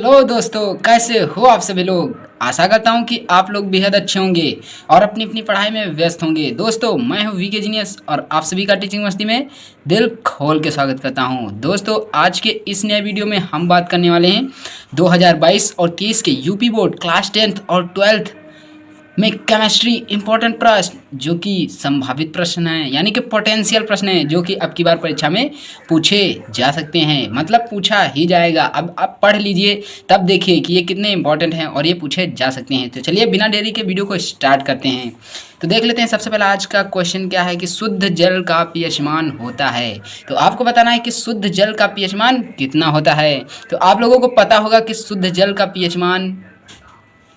Hello दोस्तों, कैसे हो आप सभी लोग। आशा करता हूं कि आप लोग बेहद अच्छे होंगे और अपनी अपनी पढ़ाई में व्यस्त होंगे। दोस्तों, मैं हूं वीके जीनियस और आप सभी का टीचिंग मस्ती में दिल खोल के स्वागत करता हूं। दोस्तों, आज के इस नए वीडियो में हम बात करने वाले हैं 2022 और 23 के यूपी बोर्ड क्लास 10th और 12th में केमिस्ट्री इंपॉर्टेंट प्रश्न, जो कि संभावित प्रश्न है, यानी कि पोटेंशियल प्रश्न है, जो कि अब की बार परीक्षा में पूछे जा सकते हैं। मतलब पूछा ही जाएगा। अब आप पढ़ लीजिए, तब देखिए कि ये कितने इंपॉर्टेंट हैं और ये पूछे जा सकते हैं। तो चलिए बिना देरी के वीडियो को स्टार्ट करते हैं। तो देख लेते हैं सबसे पहला आज का क्वेश्चन क्या है कि शुद्ध जल का पीएच मान होता है। तो आपको बताना है कि शुद्ध जल का पीएच मान कितना होता है। तो आप लोगों को पता होगा कि शुद्ध जल का पीएच मान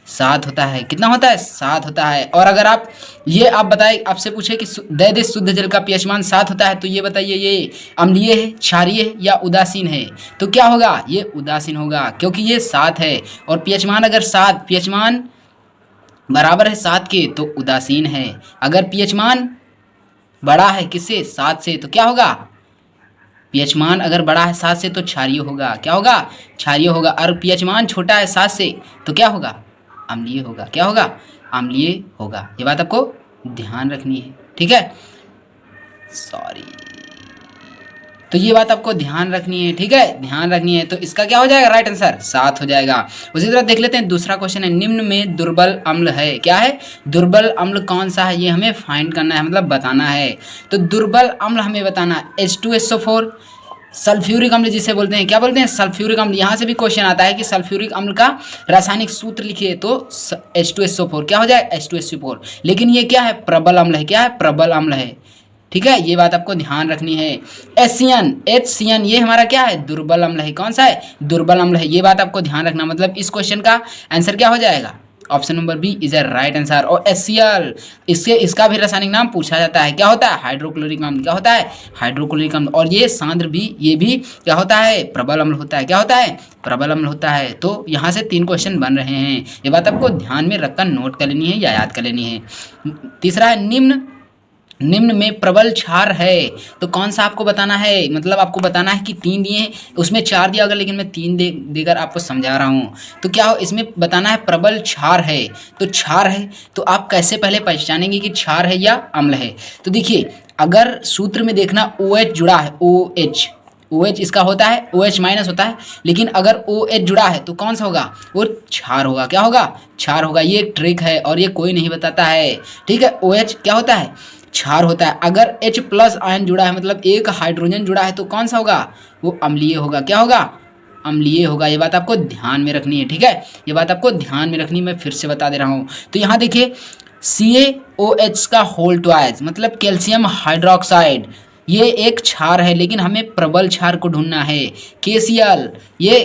7 होता है। कितना होता है? 7 होता है। और अगर आप बताए, आपसे पूछे कि दे दे शुद्ध जल का पीएच मान 7 होता है, तो ये बताइए ये अम्लीय है, क्षारीय है या उदासीन है? तो क्या होगा? ये उदासीन होगा, क्योंकि ये 7 है। और पीएच मान अगर 7 पीएच मान बराबर है 7 के, तो उदासीन है। अगर पीएच मान बड़ा है किससे? 7 से, तो क्या होगा? पीएच मान अगर बड़ा है 7 से तो क्षारीय होगा। क्या होगा? क्षारीय होगा। और पीएच मान छोटा है 7 से तो क्या होगा? अम्लीय होगा। क्या होगा? अम्लीय होगा। ये बात आपको ध्यान रखनी है, ठीक है। सॉरी, तो ये बात आपको ध्यान रखनी है, ठीक है, ध्यान रखनी है। तो इसका क्या हो जाएगा? राइट आंसर 7 हो जाएगा। उसी तरह देख लेते हैं दूसरा क्वेश्चन है, निम्न में दुर्बल अम्ल है। क्या है? दुर्बल अम्ल कौन सा है, ये हमें फाइंड करना है, मतलब बताना है। तो दुर्बल अम्ल हमें बताना है H2SO4, सल्फ्यूरिक अम्ल जिसे बोलते हैं। क्या बोलते हैं? सल्फ्यूरिक अम्ल। यहाँ से भी क्वेश्चन आता है कि सल्फ्यूरिक अम्ल का रासायनिक सूत्र लिखिए, तो H2SO4 क्या हो जाए? H2SO4। लेकिन ये क्या है? प्रबल अम्ल है। क्या है? प्रबल अम्ल है, ठीक है। ये बात आपको ध्यान रखनी है। HCN ये हमारा क्या है? दुर्बल अम्ल है। कौन सा है? दुर्बल अम्ल है। ये बात आपको ध्यान रखना। मतलब इस क्वेश्चन का आंसर क्या हो जाएगा? Option number B is a right answer. और HCl, इसका भी रासायनिक नाम पूछा जाता है। क्या होता है? हाइड्रोक्लोरिक अम्ल। क्या होता है? हाइड्रोक्लोरिक अम्ल। और ये सांद्र भी, ये भी क्या होता है? प्रबल अम्ल होता है। क्या होता है? प्रबल अम्ल होता है। तो यहाँ से 3 क्वेश्चन बन रहे हैं। ये बात आपको ध्यान में रखकर नोट कर लेनी है या याद कर लेनी है। तीसरा है, निम्न में प्रबल क्षार है। तो कौन सा आपको बताना है? मतलब आपको बताना है कि 3 दिए, उसमें 4 दिया होगा, लेकिन मैं 3 देकर आपको समझा रहा हूँ। तो क्या हो, इसमें बताना है प्रबल क्षार है। तो क्षार है तो आप कैसे पहले पहचानेंगे कि क्षार है या अम्ल है? तो देखिए, अगर सूत्र में देखना OH जुड़ा है, OH इसका होता है, OH माइनस होता है, लेकिन अगर OH जुड़ा है तो कौन सा होगा? वो क्षार होगा। क्या होगा? क्षार होगा। ये एक ट्रिक है और ये कोई नहीं बताता है, ठीक है। OH क्या होता है? क्षार होता है। अगर H प्लस आयन जुड़ा है, मतलब एक हाइड्रोजन जुड़ा है, तो कौन सा होगा? वो अम्लीय होगा। क्या होगा? अम्लीय होगा। ये बात आपको ध्यान में रखनी है, ठीक है। ये बात आपको ध्यान में रखनी, मैं फिर से बता दे रहा हूँ। तो यहाँ देखिए, CaOH का होल ट्वाइस, मतलब कैल्शियम हाइड्रोक्साइड, ये एक क्षार है, लेकिन हमें प्रबल क्षार को ढूंढना है। KCl ये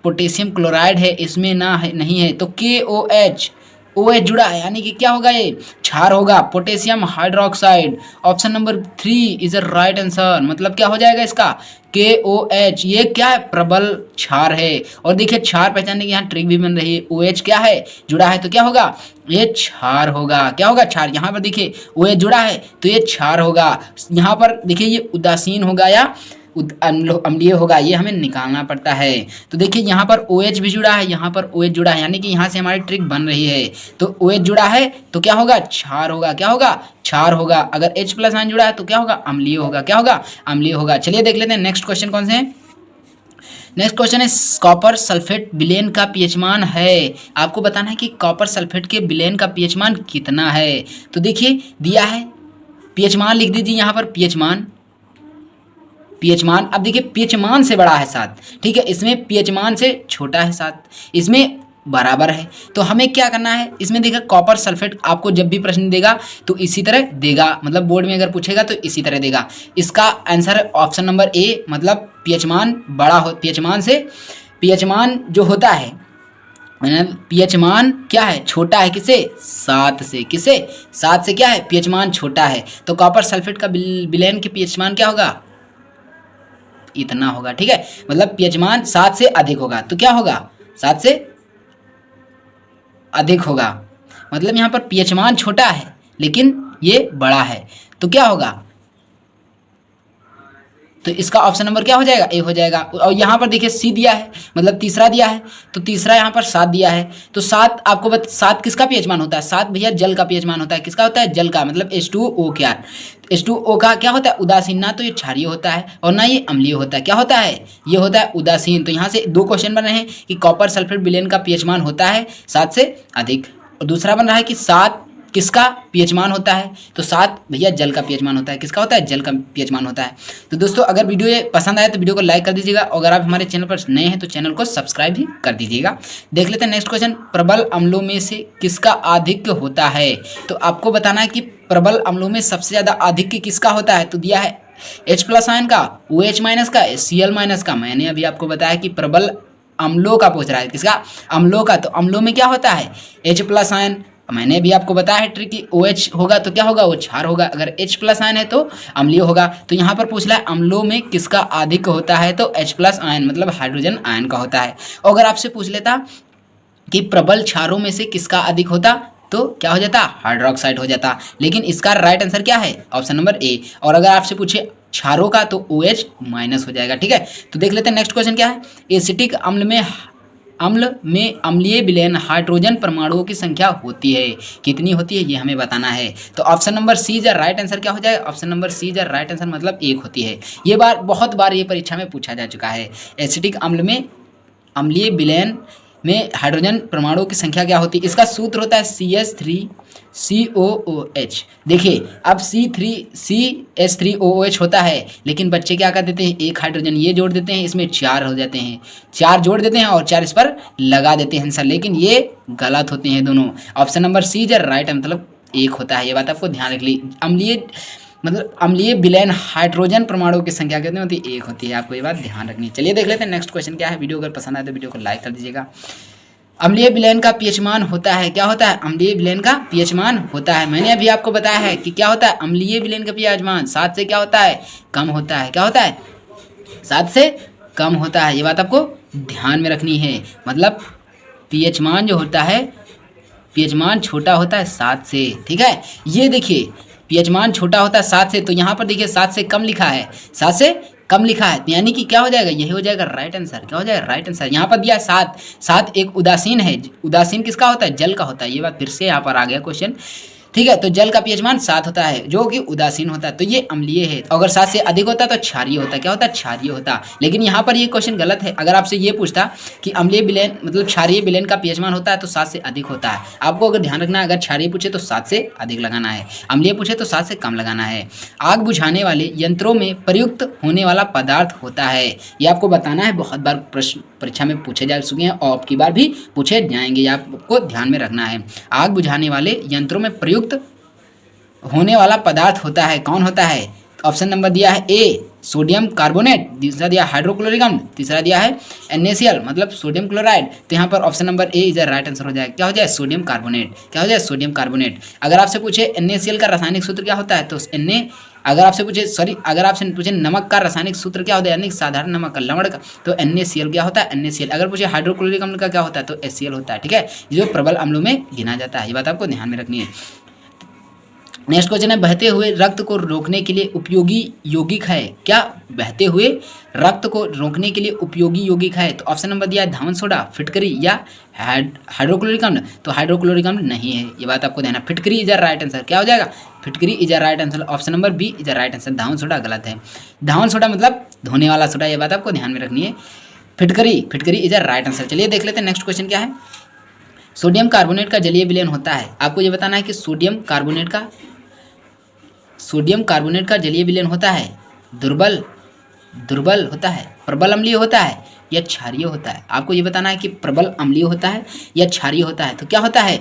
पोटेशियम क्लोराइड है, इसमें ना है, नहीं है। तो KOH, OH जुड़ा है, यानी कि क्या होगा? ये क्षार होगा, potassium hydroxide. Option number 3 is a right answer. मतलब क्या हो जाएगा इसका? KOH। ये क्या है? प्रबल क्षार है। और देखिए, क्षार पहचानने की यहाँ ट्रिक भी बन रही है। OH क्या है? जुड़ा है, तो क्या होगा? ये क्षार होगा। क्या होगा? क्षार। यहाँ पर देखिए OH जुड़ा है तो ये क्षार होगा। यहाँ पर देखिए ये उदासीन होगा या अम्लीय होगा, ये हमें निकालना पड़ता है। तो देखिए यहाँ पर OH भी जुड़ा है, यहाँ पर OH जुड़ा है, यानी कि यहाँ से हमारी ट्रिक बन रही है। तो OH जुड़ा है तो क्या होगा? क्षार होगा। क्या होगा? क्षार होगा। अगर H प्लस आयन जुड़ा है तो क्या होगा? अम्लीय होगा। क्या होगा? अम्लीय होगा। चलिए देख लेते हैं नेक्स्ट क्वेश्चन कौन से है। नेक्स्ट क्वेश्चन है, कॉपर सल्फेट विलेन का पीएच मान है। आपको बताना है कि कॉपर सल्फेट के विलेन का पीएच मान कितना है। तो देखिए दिया है, पीएच मान लिख दीजिए यहाँ पर। पीएच मान अब देखिए, पीएच मान से बड़ा है 7, ठीक है। इसमें पीएच मान से छोटा है 7, इसमें बराबर है। तो हमें क्या करना है, इसमें देखिए कॉपर सल्फेट आपको जब भी प्रश्न देगा तो इसी तरह देगा, मतलब बोर्ड में अगर पूछेगा तो इसी तरह देगा। इसका आंसर है ऑप्शन नंबर ए, मतलब पीएच मान बड़ा हो, पीएच मान से, पीएच मान जो होता है, पीएच मान क्या है? छोटा है। किसे? 7 से। किसे? 7 से क्या है? पीएच मान छोटा है। तो कॉपर सल्फेट का विलेन के पीएच मान क्या होगा? इतना होगा, ठीक है। मतलब पीएच मान 7 से अधिक होगा तो क्या होगा? 7 से अधिक होगा। मतलब यहाँ पर पीएच मान छोटा है लेकिन ये बड़ा है, तो क्या होगा? तो इसका ऑप्शन नंबर क्या हो जाएगा, ए हो जाएगा। और यहाँ पर देखिए सी दिया है, मतलब तीसरा दिया है, तो तीसरा यहाँ पर 7 दिया है। तो 7 आपको 7 किसका पीएच मान होता है, 7 भैया जल का पीएच मान होता है। किसका होता है, जल का, मतलब H2O क्या, H2O का क्या होता है, उदासीन। ना तो ये क्षारीय होता है और ना ये अम्लीय होता है। क्या होता है, ये होता है उदासीन। तो यहाँ से 2 क्वेश्चन बन रहे हैं कि कॉपर सल्फेट विलेन का पीएच मान होता है 7 से अधिक, और दूसरा बन रहा है कि 7 किसका पीएच मान होता है, तो 7 भैया जल का पीएच मान होता है। किसका होता है, जल का पीएच मान होता है। तो दोस्तों अगर वीडियो ये पसंद आए तो वीडियो को लाइक कर दीजिएगा, और अगर आप हमारे चैनल पर नए हैं तो चैनल को सब्सक्राइब भी कर दीजिएगा। देख लेते हैं नेक्स्ट क्वेश्चन, प्रबल अम्लों में से किसका आधिक्य होता है। तो आपको बताना है कि प्रबल अम्लों में सबसे ज़्यादा आधिक्य किसका होता है। तो दिया है H+ आयन का, OH- का, Cl- का। मैंने अभी आपको बताया कि प्रबल अम्लों का पूछ रहा है, किसका, अम्लों का। तो अम्लों में क्या होता है, H+ आयन। मैंने भी आपको बताया है ट्रिक कि OH होगा तो क्या होगा, वो क्षार होगा। अगर H+ आयन है तो अम्लीय होगा। तो यहाँ पर पूछ रहा है अम्लों में किसका आधिक्य होता है, तो H+ आयन मतलब हाइड्रोजन आयन का होता है। और अगर आपसे पूछ लेता कि प्रबल क्षारों में से किसका अधिक होता, तो क्या हो जाता, हाइड्रोक्साइड हो जाता। लेकिन इसका राइट आंसर क्या है, ऑप्शन नंबर ए। और अगर आपसे पूछे क्षारों का तो OH- हो जाएगा। ठीक है, तो देख लेते हैं नेक्स्ट क्वेश्चन क्या है। एसिटिक अम्ल में अम्लीय विलयन हाइड्रोजन परमाणुओं की संख्या होती है, कितनी होती है ये हमें बताना है। तो option number C is right answer क्या हो जाएगा, option number C is right answer, मतलब 1 होती है। ये बहुत बार ये परीक्षा में पूछा जा चुका है। एसिटिक अम्ल में अम्लीय विलयन में हाइड्रोजन परमाणुओं की संख्या क्या होती है। इसका सूत्र होता है CH3COOH। देखिए अब CH3OOH होता है, लेकिन बच्चे क्या कर देते हैं, एक हाइड्रोजन ये जोड़ देते हैं, इसमें 4 हो जाते हैं, 4 जोड़ देते हैं और 4 इस पर लगा देते हैं आंसर, लेकिन ये गलत होते हैं दोनों। Option number C is right, मतलब 1 होता है। ये बात आपको ध्यान रख ली। अम्लीय विलयन हाइड्रोजन परमाणुओं की संख्या कितनी होती है, 1 होती है। आपको ये बात ध्यान रखनी है। चलिए देख लेते हैं नेक्स्ट क्वेश्चन क्या है। वीडियो अगर पसंद आए तो वीडियो को लाइक कर दीजिएगा। अम्लीय विलयन का पीएच मान होता है, क्या होता है, अम्लीय विलयन का पीएच मान होता है। मैंने अभी आपको बताया है कि क्या होता है, अम्लीय विलयन का पीएच मान 7 से क्या होता है, कम होता है। क्या होता है, 7 से कम होता है। ये बात आपको ध्यान में रखनी है। मतलब पीएच मान जो होता है, पीएच मान छोटा होता है 7 से। ठीक है, ये देखिए पीएच मान छोटा होता है 7 से, तो यहाँ पर देखिए 7 से कम लिखा है, 7 से कम लिखा है, यानी कि क्या हो जाएगा, यही हो जाएगा राइट आंसर। क्या हो जाएगा, राइट आंसर। यहाँ पर दिया है 7, 7 एक उदासीन है। उदासीन किसका होता है, जल का होता है। ये बात फिर से यहाँ पर आ गया क्वेश्चन। ठीक है, तो जल का पीएच मान 7 होता है, जो कि उदासीन होता है, तो ये अम्लीय है। अगर 7 से अधिक होता तो क्षारीय होता। क्या होता, क्षारीय होता। लेकिन यहाँ पर ये क्वेश्चन गलत है। अगर आपसे ये पूछता कि अम्लीय विलयन मतलब क्षारीय विलयन का पीएच मान होता है तो 7 से अधिक होता है। आपको अगर ध्यान रखना है, अगर क्षारीय पूछे तो 7 से अधिक लगाना है, अम्लीय पूछे तो 7 से कम लगाना है। आग बुझाने वाले यंत्रों में प्रयुक्त होने वाला पदार्थ होता है, ये आपको बताना है। बहुत बार प्रश्न परीक्षा में पूछे जा चुके हैं और अब की बार भी पूछे जाएंगे, ये आपको ध्यान में रखना है। आग बुझाने वाले यंत्रों में प्रयुक्त होने वाला पदार्थ होता है, कौन होता है। ऑप्शन नंबर दिया है ए सोडियम कार्बोनेट, दूसरा दिया हाइड्रोक्लोरिक अम्ल, तीसरा दिया है NaCl मतलब सोडियम क्लोराइड। तो यहाँ पर option number A is right answer हो जाएगा। क्या हो जाए, सोडियम कार्बोनेट। क्या हो जाए, सोडियम कार्बोनेट। अगर आपसे पूछे NaCl का रासायनिक सूत्र क्या होता है, तो अगर आपसे पूछे नमक का रासायनिक सूत्र क्या होता है, यानी साधारण नमक का, लवण का, तो NaCl क्या होता है, NaCl। अगर पूछे हाइड्रोक्लोरिक अम्ल का क्या होता है, तो HCl होता है। ठीक है, जो प्रबल अम्लों में गिना जाता है। ये बात आपको ध्यान में रखनी है। नेक्स्ट क्वेश्चन है, बहते हुए रक्त को रोकने के लिए उपयोगी यौगिक है क्या। बहते हुए रक्त को रोकने के लिए उपयोगी यौगिक है, तो ऑप्शन नंबर दिया है धावन सोडा, फिटकरी या हाइड्रोक्लोरिक अम्ल। तो हाइड्रोक्लोरिक अम्ल नहीं है, ये बात आपको ध्यान है। फिटकरी इज राइट आंसर। क्या हो जाएगा, फिटकरी is right answer. Option number B is right answer. धावन सोडा गलत है। धावन सोडा मतलब धोने वाला सोडा, ये बात आपको ध्यान में रखनी है। फिटकरी इज राइट आंसर। चलिए देख लेते हैं नेक्स्ट क्वेश्चन क्या है। सोडियम कार्बोनेट का जलीय विलयन होता है। आपको ये बताना है कि सोडियम कार्बोनेट का जलीय विलयन होता है दुर्बल होता है, प्रबल अम्लीय होता है या क्षारीय होता है। आपको ये बताना है कि प्रबल अम्लीय होता है या क्षारीय होता है। तो क्या होता है,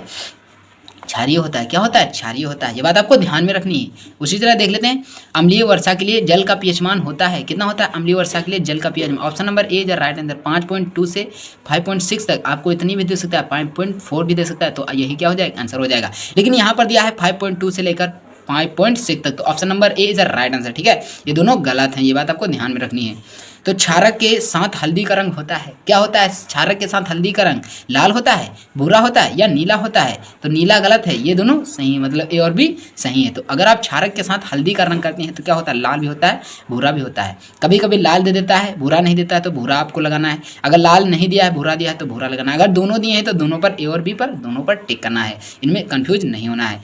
क्षारीय होता है। क्या होता है, क्षारीय होता है। ये बात आपको ध्यान में रखनी है। उसी तरह देख लेते हैं, अम्लीय वर्षा के लिए जल का पीएच मान होता है, कितना होता है अम्लीय वर्षा के लिए जल का पीएच मान। Option number A is right answer. 5.2 से 5.6 तक। आपको इतनी भी दे सकता है, 5.4 भी दे सकता है, तो यही क्या हो जाएगा, आंसर हो जाएगा। लेकिन यहाँ पर दिया है 5.2 से लेकर 5.6 तक। तो option number A is the right answer. ठीक है, ये दोनों गलत हैं, ये बात आपको ध्यान में रखनी है। तो क्षारक के साथ हल्दी का रंग होता है, क्या होता है क्षारक के साथ हल्दी का रंग? लाल होता है, भूरा होता है या नीला होता है? तो नीला गलत है, ये दोनों सही है, मतलब ए और बी सही है। तो अगर आप क्षारक के साथ हल्दी का रंग करते हैं तो क्या होता है? लाल भी होता है, भूरा भी होता है। कभी कभी लाल दे देता है, भूरा नहीं देता है, तो भूरा आपको लगाना है। अगर लाल नहीं दिया है, भूरा दिया है, तो भूरा लगाना है। अगर दोनों दिए हैं तो दोनों पर, ए और बी पर, दोनों पर टिक करना है, इनमें कंफ्यूज नहीं होना है।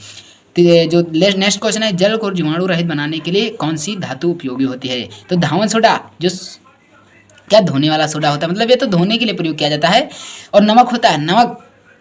तो ये जो नेक्स्ट क्वेश्चन है, जल को जीवाणु रहित बनाने के लिए कौन सी धातु उपयोगी होती है? तो धावन सोडा, जो क्या धोने वाला सोडा होता है, मतलब ये तो धोने के लिए प्रयोग किया जाता है। और नमक होता है, नमक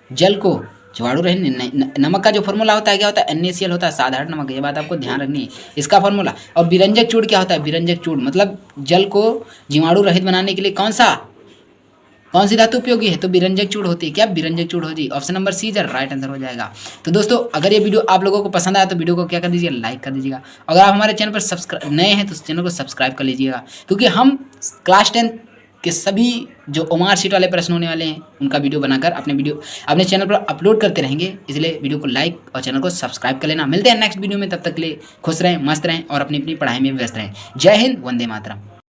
जल को जीवाणु रहित, नमक का जो फॉर्मूला होता है क्या होता है? NaCl होता है, साधारण नमक, ये बात आपको ध्यान रखनी है, इसका फॉर्मूला। और विरंजक चूड़ क्या होता है? विरंजक चूड़ मतलब जल को जीवाणु रहित बनाने के लिए कौन सी धातु उपयोगी है? तो विरंजक चूड़ होती है। क्या विरंजक चूड़ होती है? Option number C is right answer हो जाएगा। तो दोस्तों अगर ये वीडियो आप लोगों को पसंद आया तो वीडियो को क्या कर दीजिएगा? लाइक कर दीजिएगा। अगर आप हमारे चैनल पर नए हैं तो चैनल को सब्सक्राइब कर लीजिएगा, क्योंकि हम क्लास 10 के सभी जो ओमार शीट वाले प्रश्न होने वाले हैं उनका वीडियो बनाकर अपने चैनल पर अपलोड करते रहेंगे। इसलिए वीडियो को लाइक और चैनल को सब्सक्राइब कर लेना। मिलते हैं नेक्स्ट वीडियो में, तब तक के लिए खुश रहें, मस्त रहें और अपनी अपनी पढ़ाई में व्यस्त रहें। जय हिंद, वंदे मातरम।